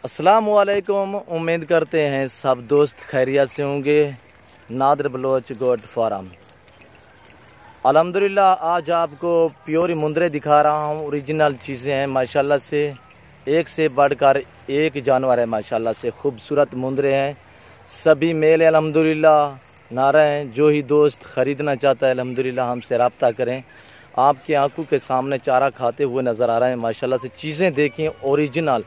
अस्सलाम वालेकुम। उम्मीद करते हैं सब दोस्त खैरियत से होंगे। Nadir Baloch goat farm. अल्हम्दुलिल्लाह आज आपको प्योर मुंदरे दिखा रहा हूँ। ओरिजिनल चीज़ें हैं माशाल्लाह से, एक से बढ़कर एक जानवर है माशाल्लाह से। खूबसूरत मुंदरे हैं, सभी मेल है अल्हम्दुलिल्लाह। नारा हैं, जो ही दोस्त ख़रीदना चाहता है अल्हम्दुलिल्लाह हमसे रब्ता करें। आपकी आंखों के सामने चारा खाते हुए नज़र आ रहे हैं माशाल्लाह से। चीज़ें देखिए, ओरिजिनल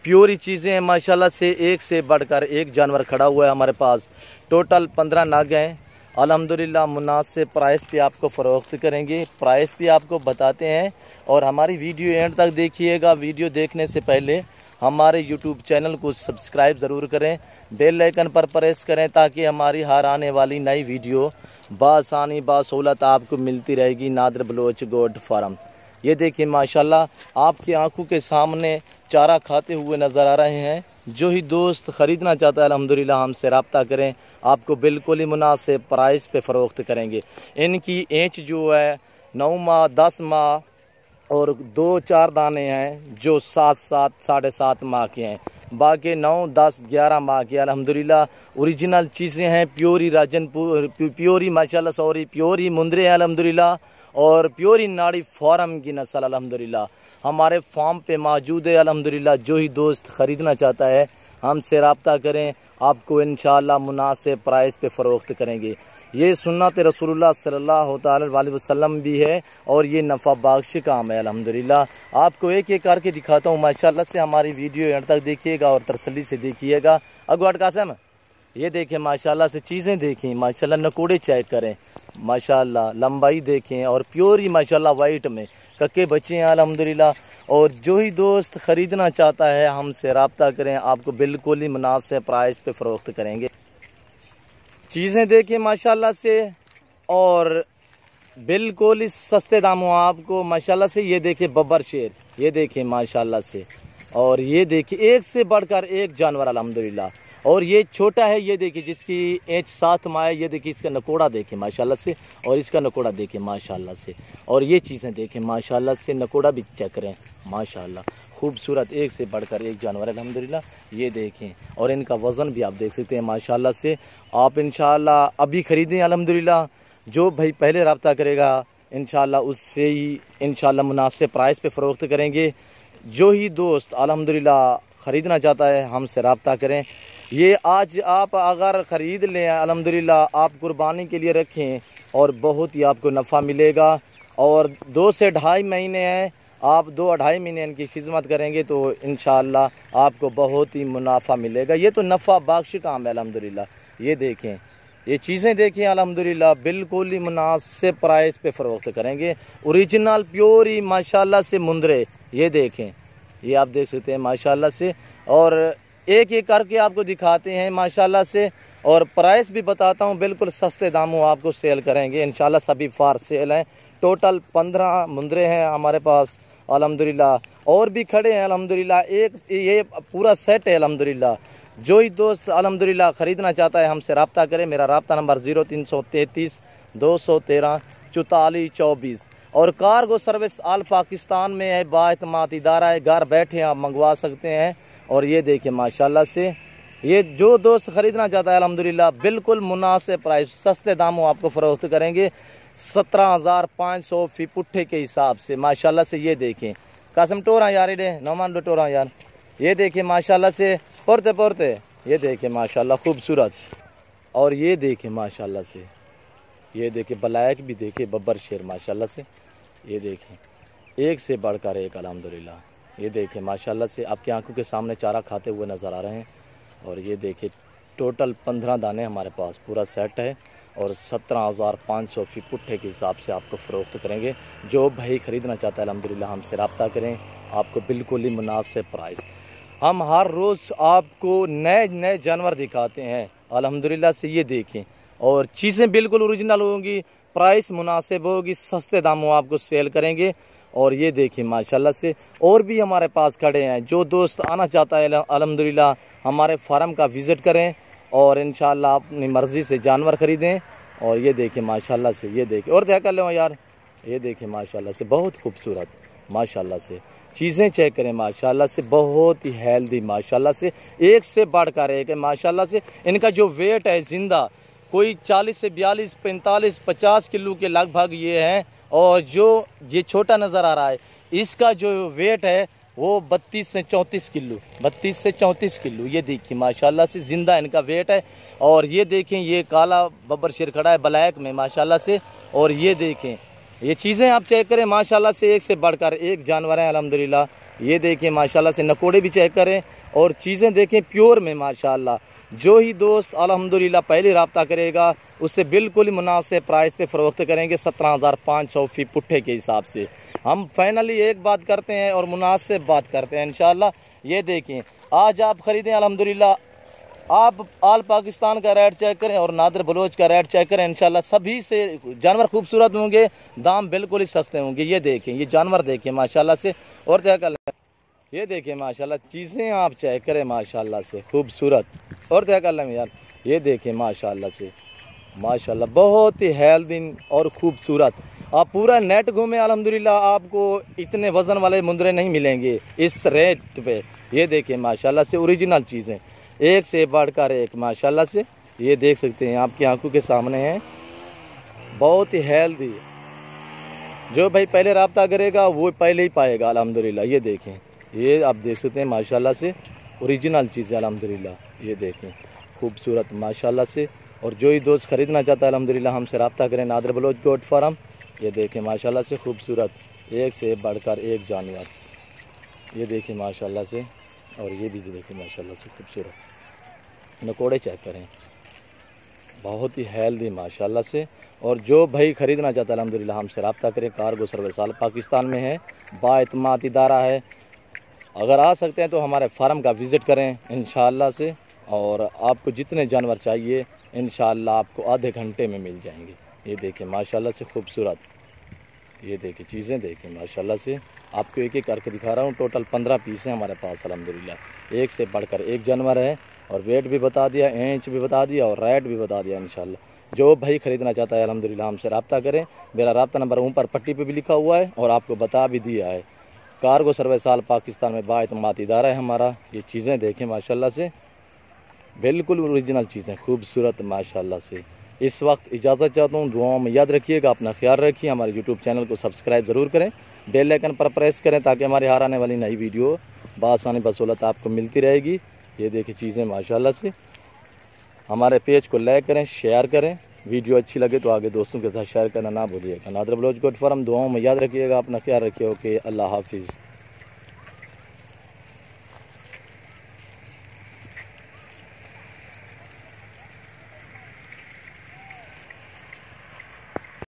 प्योरी चीज़ें हैं माशाल्लाह से। एक से बढ़कर एक जानवर खड़ा हुआ है हमारे पास। टोटल 15 नाग हैं अल्हम्दुलिल्लाह। मुनासिब प्राइस पे आपको फ़रोख्त करेंगे, प्राइस भी आपको बताते हैं। और हमारी वीडियो एंड तक देखिएगा। वीडियो देखने से पहले हमारे यूट्यूब चैनल को सब्सक्राइब ज़रूर करें, बेल आइकन पर प्रेस करें ताकि हमारी हर आने वाली नई वीडियो बासानी बासहूलत आपको मिलती रहेगी। Nadir Baloch goat farm. ये देखिए माशाल्लाह आपकी आंखों के सामने चारा खाते हुए नज़र आ रहे हैं। जो ही दोस्त ख़रीदना चाहता है अल्हम्दुलिल्लाह हमसे रब्ता करें, आपको बिल्कुल ही मुनासिब प्राइस पे फ़रोख्त करेंगे। इनकी एंच जो है 9 माह 10 माह और 2-4 दाने हैं जो 7-7 साढ़े 7 माह के हैं। बाकी 9-10-11 माह के अल्हम्दुलिल्लाह ओरिजिनल चीज़ें हैं। प्योरी राजनपुर प्योरी माशाल्लाह सॉरी प्योरी मुंदरे हैं अल्हम्दुलिल्लाह। और प्योरी नाड़ी फार्म की नस्ल अल्हम्दुलिल्लाह हमारे फार्म पे मौजूद है अल्हम्दुलिल्लाह। जो ही दोस्त ख़रीदना चाहता है हमसे रब्ता करें, आपको इंशाअल्लाह मुनासिब प्राइस पे फ़रोख्त करेंगे। ये सुन्नत रसूलुल्लाह सल्लल्लाहु अलैहि वसल्लम भी है और ये नफ़ा बख्श काम है अल्हम्दुलिल्लाह। आपको एक एक करके दिखाता हूँ माशाल्लाह से। हमारी वीडियो एंड तक देखिएगा और तसल्ली से देखिएगा। अगवाट कासम, ये देखें माशाल्लाह से, चीज़ें देखें माशाल्लाह, नकोड़े चेक करें माशाल्लाह, लंबाई देखें और प्योरी माशाल्लाह वाइट में कक्के बच्चे हैं अल्हम्दुलिल्लाह। और जो ही दोस्त ख़रीदना चाहता है हमसे रब्ता करें, आपको बिल्कुल ही मुनासिब प्राइस पे फ़रोख्त करेंगे। चीज़ें देखिए माशाल्लाह से और बिल्कुल ही सस्ते दामों आपको माशाल्लाह से। ये देखिए बब्बर शेर, ये देखिए माशाल्लाह से। और ये देखिए एक से बढ़कर एक जानवर अल्हम्दुलिल्लाह। और ये छोटा है, ये देखिए जिसकी एज 7 माह है। ये देखिए इसका नकोड़ा देखिए माशाल्लाह से और इसका नकोड़ा देखिए माशाल्लाह से। और ये चीज़ें देखें माशाल्लाह से, नकोड़ा भी चेक करें माशाल्लाह। खूबसूरत एक से बढ़कर एक जानवर अल्हम्दुलिल्लाह। ये देखें और इनका वज़न भी आप देख सकते हैं माशाल्लाह से। आप इंशाअल्लाह अभी ख़रीदें अल्हम्दुलिल्लाह। जो भाई पहले रब्ता करेगा इंशाअल्लाह उससे ही इंशाअल्लाह मुनासिब प्राइस पे फ़रोख्त करेंगे। जो ही दोस्त अल्हम्दुलिल्लाह ख़रीदना चाहता है हमसे रब्ता करें। ये आज आप अगर ख़रीद लें अल्हम्दुलिल्लाह, आप कुर्बानी के लिए रखें और बहुत ही आपको नफ़ा मिलेगा। और 2 से 2.5 महीने हैं, आप 2-2.5 महीने इनकी खिदमत करेंगे तो इंशाअल्लाह आपको बहुत ही मुनाफा मिलेगा। ये तो नफ़ा बख्श काम है अल्हम्दुलिल्लाह। ये देखें, ये चीज़ें देखें अल्हम्दुलिल्लाह, बिल्कुल ही मुनासिब प्राइस पे फ़रोख्त करेंगे। ओरिजिनल प्योर ही माशाल्लाह से मुंदरे, ये देखें, ये आप देख सकते हैं माशाल्लाह से। और एक एक करके आपको दिखाते हैं माशाल्लाह से और प्राइस भी बताता हूँ। बिल्कुल सस्ते दामों आपको सेल करेंगे इंशाल्लाह। सभी फार सेल हैं। टोटल 15 मुंदरे हैं हमारे पास अल्हम्दुलिल्लाह। और भी खड़े हैं अल्हम्दुलिल्लाह। एक ये पूरा सेट है अल्हम्दुलिल्लाह। जो ही दोस्त अल्हम्दुलिल्लाह ख़रीदना चाहता है हमसे रब्ता करें। मेरा रब्ता नंबर 0333 213 44 24। और कार्गो सर्विस आल पाकिस्तान में है, बाएतमाद इदारा है, घर बैठे आप मंगवा सकते हैं। और ये देखिए माशाल्लाह से, ये जो दोस्त ख़रीदना चाहता है अल्हम्दुलिल्लाह बिल्कुल मुनासिब प्राइस सस्ते दामों आपको फ़रोख्त करेंगे। 17,500 फी पुट्ठे के हिसाब से माशाल्लाह से। ये देखें कासम टोरा यार, इडे नौमान दो टोरा यार। ये देखें माशाल्लाह से, पोरते पोरते, ये देखें माशाल्लाह खूबसूरत। और ये देखें माशाल्लाह से, ये देखें बलायक भी देखें बब्बर शेर माशाल्लाह से। ये देखें एक से बढ़कर एक अल्हम्दुलिल्लाह। ये देखें माशाल्लाह से, आपकी आंखों के सामने चारा खाते हुए नज़र आ रहे हैं। और ये देखें टोटल 15 दाने हमारे पास पूरा सेट है और 17,500 फी पुट्ठे के हिसाब से आपको फ़रोख्त करेंगे। जो भाई ख़रीदना चाहता है अल्हम्दुलिल्लाह हमसे रब्ता करें, आपको बिल्कुल ही मुनासिब प्राइस। हम हर रोज़ आपको नए नए जानवर दिखाते हैं अल्हम्दुलिल्लाह से। ये देखें और चीज़ें बिल्कुल ओरिजिनल होंगी, प्राइस मुनासिब होगी, सस्ते दामों आपको सेल करेंगे। और ये देखिए माशाल्लाह से और भी हमारे पास खड़े हैं। जो दोस्त आना चाहता है अल्हम्दुलिल्लाह हमारे फार्म का विज़िट करें और इंशाअल्लाह अपनी मर्ज़ी से जानवर ख़रीदें। और ये देखिए माशाल्लाह से, ये देखिए और देखा लो यार, ये देखिए माशाल्लाह से बहुत खूबसूरत माशाल्लाह से चीज़ें चेक करें माशाल्लाह से, बहुत ही हेल्दी माशाल्लाह से, एक से बढ़कर एक है माशाल्लाह से। इनका जो वेट है जिंदा कोई 40 से 42, 45, 50 किलो के लगभग ये हैं। और जो ये छोटा नज़र आ रहा है इसका जो वेट है वो 32 से 34 किलो, 32 से 34 किलो। ये देखिए माशाल्लाह से जिंदा इनका वेट है। और ये देखें ये काला बब्बर शेर खड़ा है ब्लैक में माशाल्लाह से। और ये देखें ये चीज़ें आप चेक करें माशाल्लाह से, एक से बढ़कर एक जानवर है अल्हम्दुलिल्लाह। ये देखें माशाल्लाह से, नकोड़े भी चेक करें और चीज़ें देखें प्योर में माशाल्लाह। जो ही दोस्त अल्हम्दुलिल्लाह पहले रब्ता करेगा उससे बिल्कुल ही मुनासिब प्राइस पे फ़रोख्त करेंगे 17,500 फ़ी पुट्ठे के हिसाब से। हम फाइनली एक बात करते हैं और मुनासिब बात करते हैं इंशाल्लाह। ये देखें आज आप ख़रीदें अल्हम्दुलिल्लाह, आप आल पाकिस्तान का रेट चेक करें और नादर बलोच का रेट चेक करें, इंशाल्लाह सभी से जानवर खूबसूरत होंगे, दाम बिल्कुल ही सस्ते होंगे। ये देखें ये जानवर देखें माशाल्लाह से। और क्या कर ये देखें माशाल्लाह चीज़ें आप चेक करें माशाल्लाह से खूबसूरत। और क्या कर लें यार, ये देखें माशाल्लाह से माशाल्लाह बहुत ही हेल्दी और खूबसूरत। आप पूरा नेट घूमें अल्हम्दुलिल्लाह आपको इतने वज़न वाले मुंदरे नहीं मिलेंगे इस रेट पे। ये देखें माशाल्लाह से ओरिजिनल चीज़ें एक से बढ़कर एक माशाल्लाह से। ये देख सकते हैं आपकी आंखों के सामने हैं, बहुत ही हेल्दी। जो भाई पहले रब्ता करेगा वो पहले ही पाएगा अल्हम्दुलिल्लाह। ये देखें ये आप देख सकते हैं माशाल्लाह से ओरिजिनल चीज़ें अल्हम्दुलिल्लाह। ये देखें खूबसूरत माशाल्लाह से। और जो ही दोस्त ख़रीदना चाहता है अल्हम्दुलिल्लाह हमसे रब्ता करें, नादर बलोच गोट फार्म। ये देखें माशाल्लाह से खूबसूरत एक से बढ़कर एक जानवर। ये देखें माशाल्लाह से। और ये भी देखें माशाल्लाह से खूबसूरत नकोड़े चेक करें, बहुत ही हेल्दी माशाल्लाह से। और जो भाई ख़रीदना चाहता है अल्हम्दुलिल्लाह हमसे रब्ता करें। कार्गो सर्विस आल पाकिस्तान में है, बाएतमाद इदारा है। अगर आ सकते हैं तो हमारे फार्म का विज़िट करें इंशाअल्लाह से। और आपको जितने जानवर चाहिए इंशाअल्लाह आपको आधे घंटे में मिल जाएंगे। ये देखें माशाल्लाह से खूबसूरत, ये देखें चीज़ें देखें माशाल्लाह से। आपको एक एक करके दिखा रहा हूँ, टोटल 15 पीस हैं हमारे पास अल्हम्दुलिल्लाह। एक से बढ़कर एक जानवर है और वेट भी बता दिया, इंच भी बता दिया और रेट भी बता दिया इंशाल्लाह। जो भाई ख़रीदना चाहता है अल्हम्दुलिल्लाह हमसे रब्ता करें। मेरा रब्ता नंबर ऊपर पट्टी पे भी लिखा हुआ है और आपको बता भी दिया है। कार्गो सर्विस आल पाकिस्तान में बाएतमाद इदारा है हमारा। ये चीज़ें देखें माशाल्लाह से बिल्कुल ओरिजिनल चीज़ें खूबसूरत माशाल्लाह से। इस वक्त इजाज़त चाहता हूँ, दुआओं में याद रखिएगा, अपना ख्याल रखिए। हमारे यूट्यूब चैनल को सब्सक्राइब ज़रूर करें, बेल आइकन पर प्रेस करें ताकि हमारी हर आने वाली नई वीडियो बआसानी बसौलत आपको मिलती रहेगी। ये देखिए चीज़ें माशाल्लाह से। हमारे पेज को लाइक करें, शेयर करें, वीडियो अच्छी लगे तो आगे दोस्तों के साथ शेयर करना ना भूलिएगा। नादर बलोच गोट फार्म, दुआओं में याद रखिएगा, अपना ख्याल रखिए। ओके, अल्लाह हाफिज़।